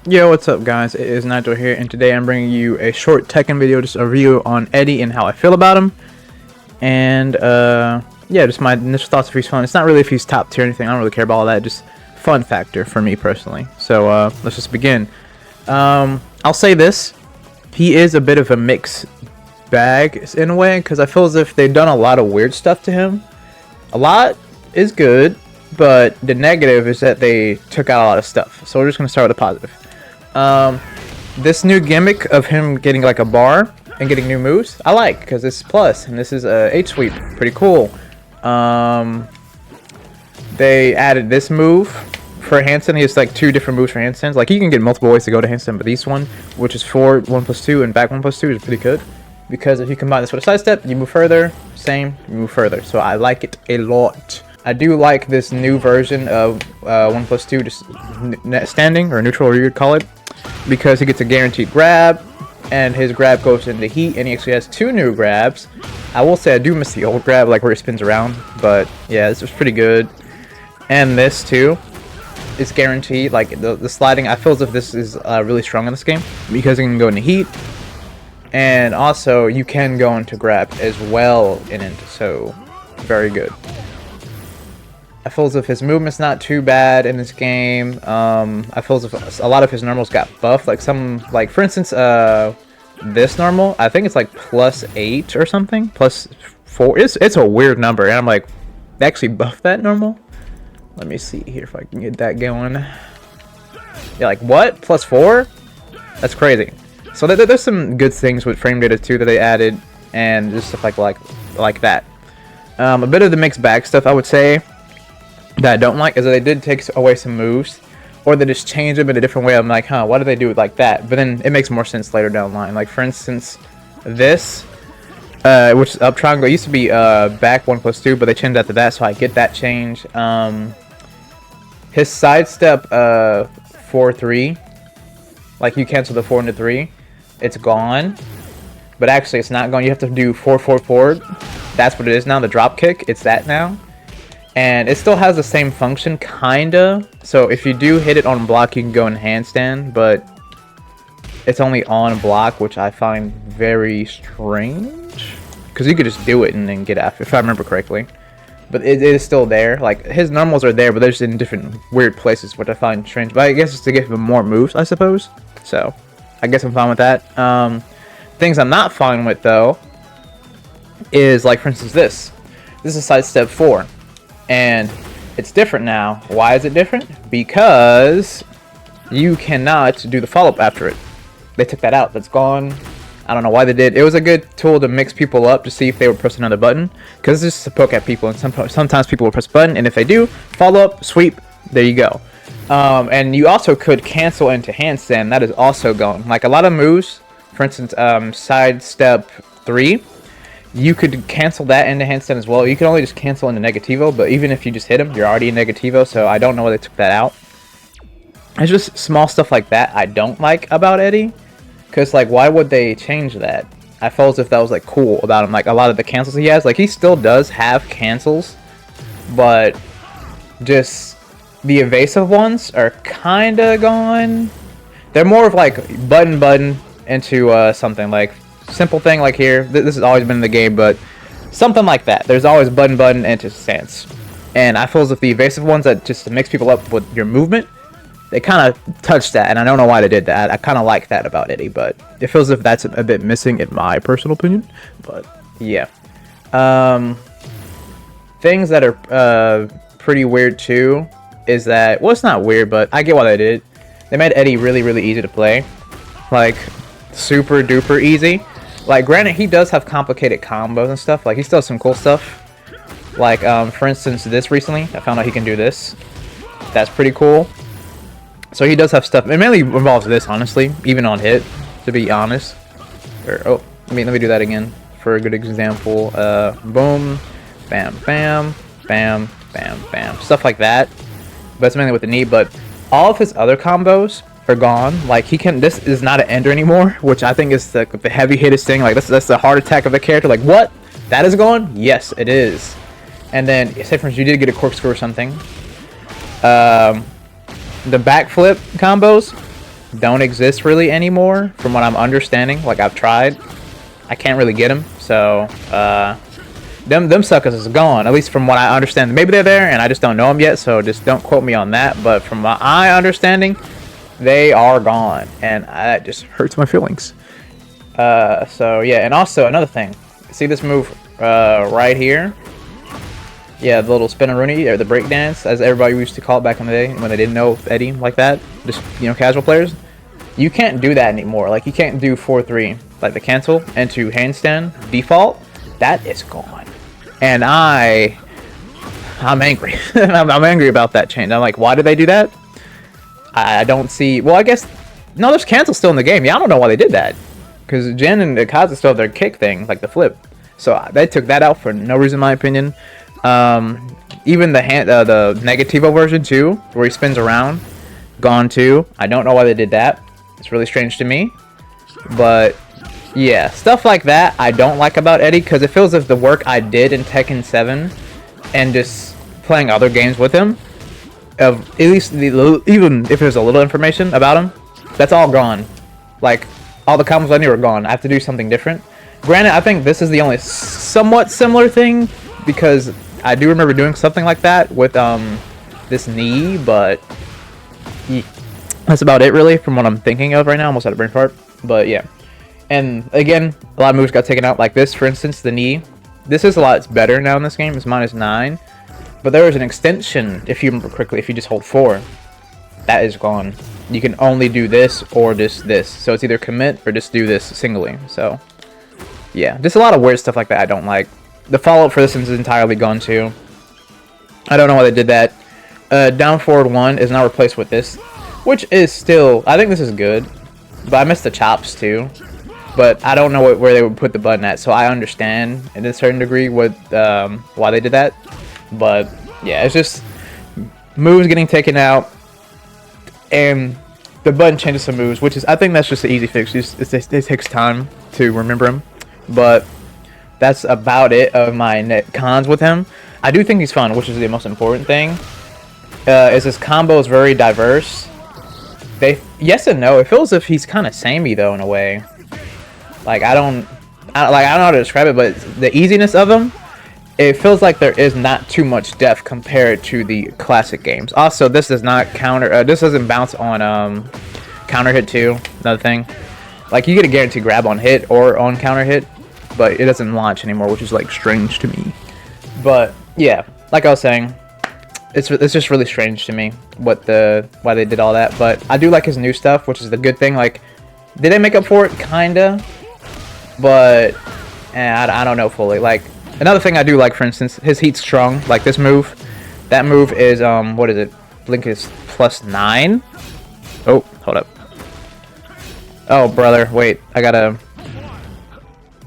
Yo, what's up guys, it is Nigel here, and today I'm bringing you a short Tekken video, just a review on Eddy and how I feel about him. And yeah, just my initial thoughts if he's fun. It's not really if he's top tier or anything, I don't really care about all that, just fun factor for me personally. So let's just begin. I'll say this, he is a bit of a mixed bag in a way, because I feel as if they've done a lot of weird stuff to him. A lot is good, but the negative is that they took out a lot of stuff. So we're just going to start with the positive. This new gimmick of him getting like a bar and getting new moves, I like, because it's plus, and this is a H sweep, pretty cool. They added this move for handstand. He has like 2 different moves for handstands. Like, you can get multiple ways to go to handstand, but this one, which is forward 1+2 and back 1+2, is pretty good, because if you combine this with a side step, you move further, same, you move further. So I like it a lot. I do like this new version of 1+2, just standing or neutral, or you'd call it, because he gets a guaranteed grab, and his grab goes into heat, and he actually has 2 new grabs. I will say I do miss the old grab, like where he spins around, but yeah, this was pretty good. And this too, it's guaranteed. Like the sliding, I feel as if this is really strong in this game, because it can go into heat, and also you can go into grab as well in it, so very good. I feel as if his movement's not too bad in this game. I feel as if a lot of his normals got buffed. Like some, like for instance, this normal, I think it's like +8 or something, +4. It's a weird number, and I'm like, they actually buffed that normal. Let me see here if I can get that going. Yeah, like what? +4? That's crazy. So there's some good things with frame data too that they added, and just stuff like that. A bit of the mixed bag stuff, I would say, that I don't like, is that they did take away some moves, or they just changed them in a different way. I'm like, huh, why did they do it like that? But then it makes more sense later down the line. Like for instance, this, which is up triangle, it used to be back 1+2, but they changed that to that, so I get that change. His sidestep 4-3, like you cancel the 4 into 3, it's gone. But actually it's not gone. You have to do 4-4 forward. That's what it is now. The drop kick, it's that now. And it still has the same function, kinda. So if you do hit it on block, you can go in handstand, but it's only on block, which I find very strange, because you could just do it and then get after, if I remember correctly. But it is still there. Like, his normals are there, but they're just in different weird places, which I find strange. But I guess it's to give him more moves, I suppose. So I guess I'm fine with that. Things I'm not fine with, though, is like, for instance, this is sidestep 4. And it's different now. Why is it different? Because you cannot do the follow-up after it. They took that out. That's gone. I don't know why they did. It was a good tool to mix people up to see if they would press another button, because it's just to poke at people, and sometimes people will press a button, and if they do, follow-up, sweep, there you go. And you also could cancel into handstand. That is also gone. Like a lot of moves, for instance, side step 3, you could cancel that into handstand as well. You can only just cancel into negativo, but even if you just hit him, you're already in negativo, so I don't know why they took that out. It's just small stuff like that I don't like about Eddy, because like, why would they change that? I felt as if that was like cool about him. Like a lot of the cancels he has, like he still does have cancels, but just the evasive ones are kinda gone. They're more of like button into something like simple thing, like here. This has always been in the game, but something like that. There's always button into stance, and I feel as if the evasive ones that just mix people up with your movement, they kind of touched that, and I don't know why they did that. I kind of like that about Eddy, but it feels as if that's a bit missing in my personal opinion. But yeah, things that are pretty weird too is that, well, it's not weird, but I get why they did it. They made Eddy really easy to play, like super duper easy. Like, granted, he does have complicated combos and stuff. Like, he still has some cool stuff. Like, for instance, this recently, I found out he can do this. That's pretty cool. So he does have stuff. It mainly involves this, honestly, even on hit, to be honest. Oh, let me do that again for a good example. Boom, bam, bam, bam, bam, bam. Stuff like that. But it's mainly with the knee. But all of his other combos are gone. Like, he can, this is not an ender anymore, which I think is the heavy hittest thing. Like, that's the heart attack of the character. Like, what? That is gone? Yes, it is. And then, say for instance, you did get a corkscrew or something. The backflip combos, don't exist really anymore, from what I'm understanding. Like, I've tried. I can't really get them, so, them suckers is gone, at least from what I understand. Maybe they're there, and I just don't know them yet, so just don't quote me on that, but from my understanding, they are gone, and that just hurts my feelings. So, yeah, and also, another thing. See this move, right here? Yeah, the little spin-a-rooney, or the breakdance, as everybody used to call it back in the day, when they didn't know Eddy like that. Just, you know, casual players. You can't do that anymore. Like, you can't do 4-3, like the cancel, into handstand default. That is gone. And I'm angry. I'm angry about that change. I'm like, why did they do that? I don't see... Well, I guess... No, there's cancel still in the game. Yeah, I don't know why they did that. Because Jin and Kaza still have their kick thing, like the flip. So they took that out for no reason, in my opinion. Even the Negativo version too, where he spins around, gone too. I don't know why they did that. It's really strange to me. But yeah, stuff like that I don't like about Eddy, because it feels as if the work I did in Tekken 7 and just playing other games with him, of at least even if there's a little information about him, that's all gone. Like, all the combos I knew are gone. I have to do something different. Granted, I think this is the only somewhat similar thing, because I do remember doing something like that with this knee, but that's about it really from what I'm thinking of right now. Almost had a brain fart, but yeah. And again, a lot of moves got taken out, like this, for instance, the knee. This is a lot better now in this game. It's -9, but there was an extension, if you remember correctly, if you just hold 4. That is gone. You can only do this or just this. So it's either commit or just do this singly. So yeah, just a lot of weird stuff like that I don't like. The follow-up for this is entirely gone too. I don't know why they did that. Down forward 1 is now replaced with this, which is still... I think this is good, but I miss the chops too. But I don't know where they would put the button at, so I understand in a certain degree what why they did that. But yeah, it's just moves getting taken out, and the button changes some moves, which is, I think that's just an easy fix. It takes time to remember him, but that's about it of my net cons with him. I do think he's fun, which is the most important thing. Is his combo is very diverse. Yes and no. It feels as if he's kind of samey though in a way. Like I don't know how to describe it, but the easiness of him, it feels like there is not too much depth compared to the classic games. Also, this does not counter. This doesn't bounce on counter hit too. Another thing, like you get a guaranteed grab on hit or on counter hit, but it doesn't launch anymore, which is like strange to me. But yeah, like I was saying, it's just really strange to me why they did all that. But I do like his new stuff, which is the good thing. Like, did they make up for it? Kinda, but I don't know fully. Like, another thing I do like, for instance, his heat strong. Like this move, that move is what is it? Blink is +9. Oh, hold up. Oh brother, wait, I gotta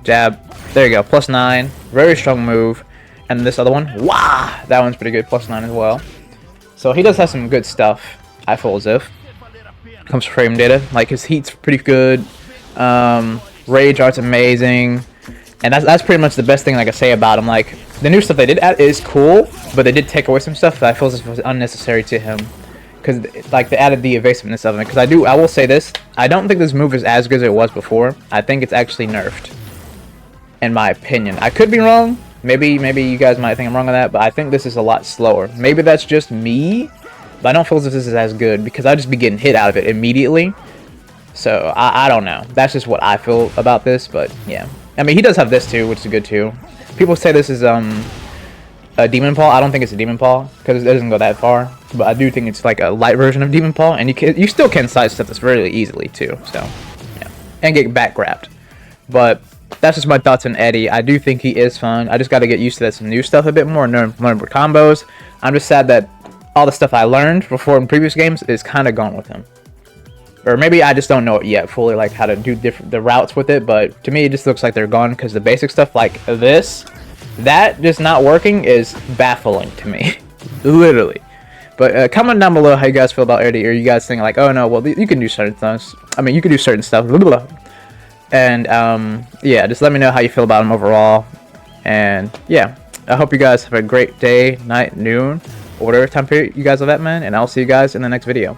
jab. There you go, +9. Very strong move. And this other one, wow, that one's pretty good, +9 as well. So he does have some good stuff, I feel as if. Comes to frame data, like his heat's pretty good. Rage art's amazing. And that's pretty much the best thing I can say about him. Like, the new stuff they did add is cool, but they did take away some stuff that I feel as if was unnecessary to him. Because, like, they added the evasiveness of it. Because I will say this, I don't think this move is as good as it was before. I think it's actually nerfed, in my opinion. I could be wrong. Maybe you guys might think I'm wrong on that, but I think this is a lot slower. Maybe that's just me, but I don't feel as if this is as good because I just be getting hit out of it immediately. So I don't know. That's just what I feel about this, but yeah. I mean, he does have this too, which is good too. People say this is a Demon Paw. I don't think it's a Demon Paw because it doesn't go that far, but I do think it's like a light version of Demon Paw, and you still can sidestep this really easily too. So yeah, and get back grabbed, but. That's just my thoughts on Eddy. I do think he is fun. I just got to get used to that some new stuff a bit more and learn more combos. I'm just sad that all the stuff I learned before in previous games is kind of gone with him. Or maybe I just don't know it yet fully, like how to do the routes with it. But to me, it just looks like they're gone because the basic stuff like this, that just not working is baffling to me. Literally. But comment down below how you guys feel about Eddy. Or you guys think like, oh no, well you can do certain things. I mean, you can do certain stuff. Blah, blah, blah. And yeah, just let me know how you feel about him overall. And yeah, I hope you guys have a great day, night, noon, or whatever time period you guys are at, man. And I'll see you guys in the next video.